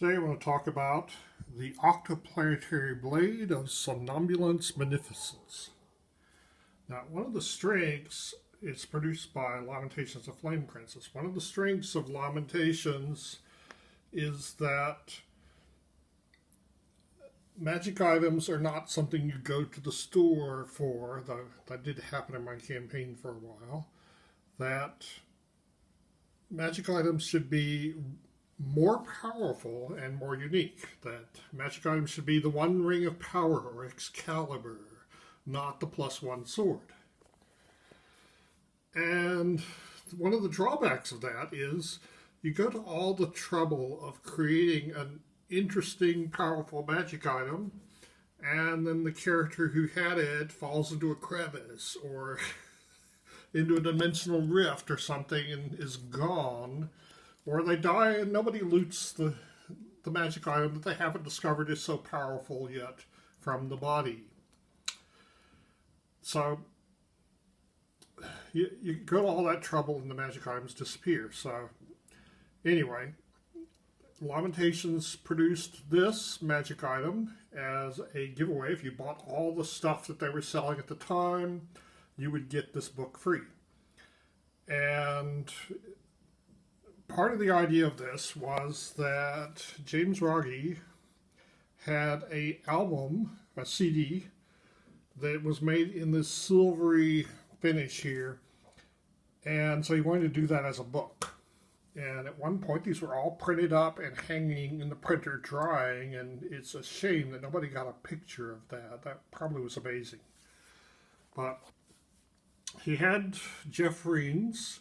Today I want to talk about the Octo-Planetary blade of Somnambulistic Beneficence. Now, one of the strengths is produced by Lamentations of Flame Princess. One of the strengths of Lamentations is that magic items are not something you go to the store for, though that did happen in my campaign for a while. That magic items should be more powerful and more unique. That magic items should be the One Ring of Power or Excalibur, not the +1 sword. And one of the drawbacks of that is you go to all the trouble of creating an interesting, powerful magic item, and then the character who had it falls into a crevice or into a dimensional rift or something and is gone, or they die and nobody loots the magic item that they haven't discovered is so powerful yet from the body. So you go to all that trouble and the magic items disappear. So anyway, Lamentations produced this magic item as a giveaway. If you bought all the stuff that they were selling at the time, you would get this book free. And part of the idea of this was that James Rogge had an album, a CD, that was made in this silvery finish here. And so he wanted to do that as a book. And at one point, these were all printed up and hanging in the printer drying, and it's a shame that nobody got a picture of that. That probably was amazing. But he had Jeff Rients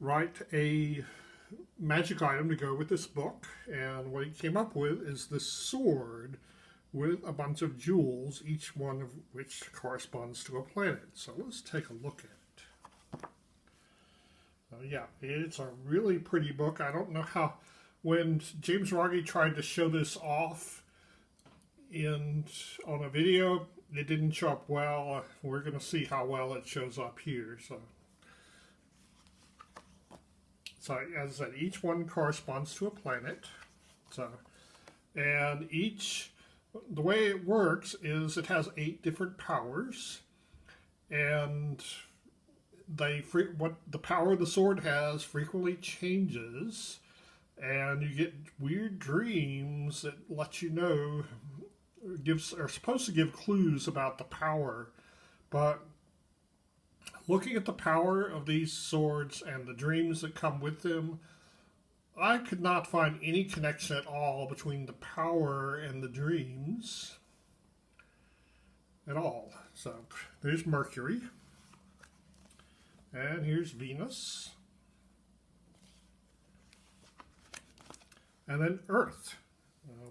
write a magic item to go with this book, and what he came up with is this sword with a bunch of jewels, each one of which corresponds to a planet. So let's take a look at it. Yeah, it's a really pretty book. I don't know how, when James Rogge tried to show this off on a video, it didn't show up well. We're going to see how well it shows up here. So as I said, each one corresponds to a planet. And the way it works is it has 8 different powers, and what the power the sword has frequently changes, and you get weird dreams that let you know, are supposed to give clues about the power. But looking at the power of these swords and the dreams that come with them, I could not find any connection at all between the power and the dreams at all. So there's Mercury. And here's Venus. And then Earth.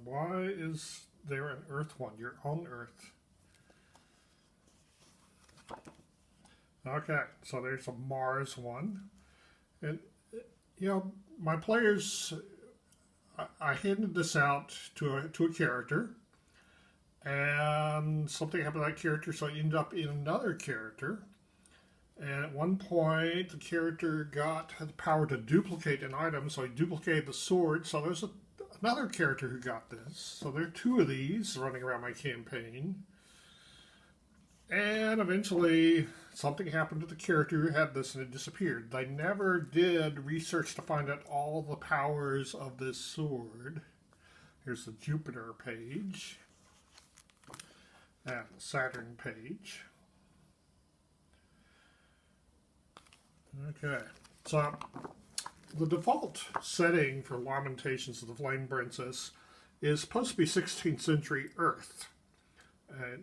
Why is there an Earth one? You're on Earth. Okay, so there's a Mars one. And, my players, I handed this out to a character, and something happened to that character, so I ended up in another character. And at one point, the character had the power to duplicate an item, so he duplicated the sword. So there's another character who got this. So there are 2 of these running around my campaign. And eventually, something happened to the character who had this, and it disappeared. They never did research to find out all the powers of this sword. Here's the Jupiter page. And the Saturn page. Okay, so the default setting for Lamentations of the Flame Princess is supposed to be 16th century Earth.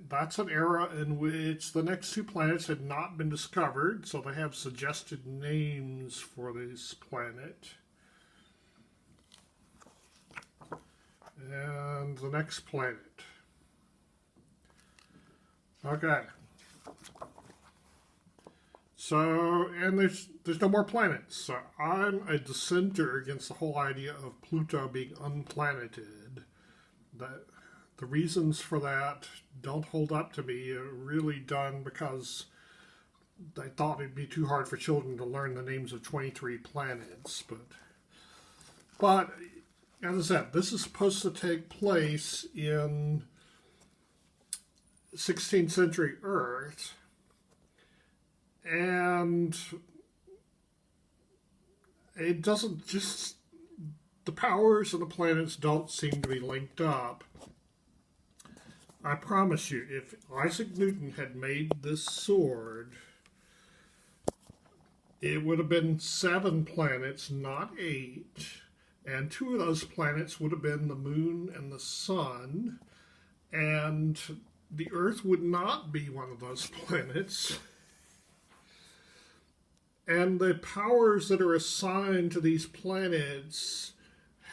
That's an era in which the next 2 planets had not been discovered, so they have suggested names for this planet. And the next planet. Okay. So, and there's no more planets. So I'm a dissenter against the whole idea of Pluto being unplaneted. The reasons for that don't hold up to me. Really done because they thought it'd be too hard for children to learn the names of 23 planets. But as I said, this is supposed to take place in 16th century Earth, and it doesn't just, the powers of the planets don't seem to be linked up. I promise you, if Isaac Newton had made this sword, it would have been 7 planets, not 8. And 2 of those planets would have been the moon and the sun. And the Earth would not be one of those planets. And the powers that are assigned to these planets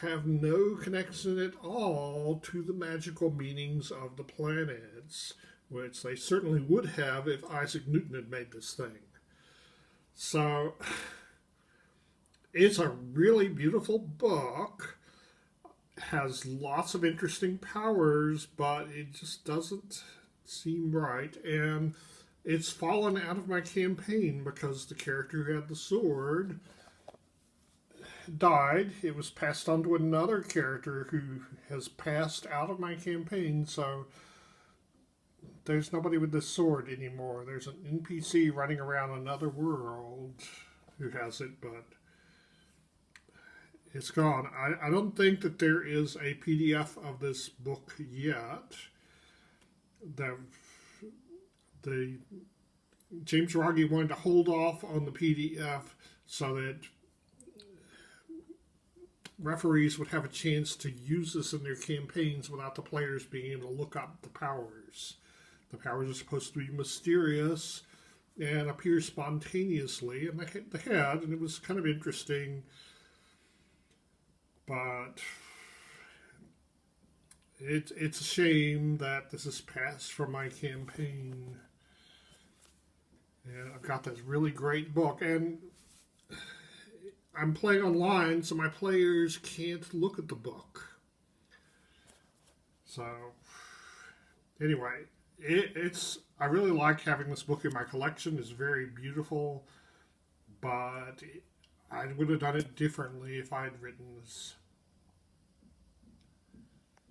have no connection at all to the magical meanings of the planets, which they certainly would have if Isaac Newton had made this thing. So, it's a really beautiful book, has lots of interesting powers, but it just doesn't seem right, and it's fallen out of my campaign because the character who had the sword died. It was passed on to another character who has passed out of my campaign, so there's nobody with this sword anymore. There's an NPC running around another world who has it, but it's gone. I don't think that there is a PDF of this book yet. The James Rogge wanted to hold off on the PDF so that referees would have a chance to use this in their campaigns without the players being able to look up the powers. The powers are supposed to be mysterious and appear spontaneously, and they had, and it was kind of interesting, but it's a shame that this is passed from my campaign. And I've got this really great book, and I'm playing online, so my players can't look at the book. So, anyway, I really like having this book in my collection. It's very beautiful, but I would have done it differently if I had written this.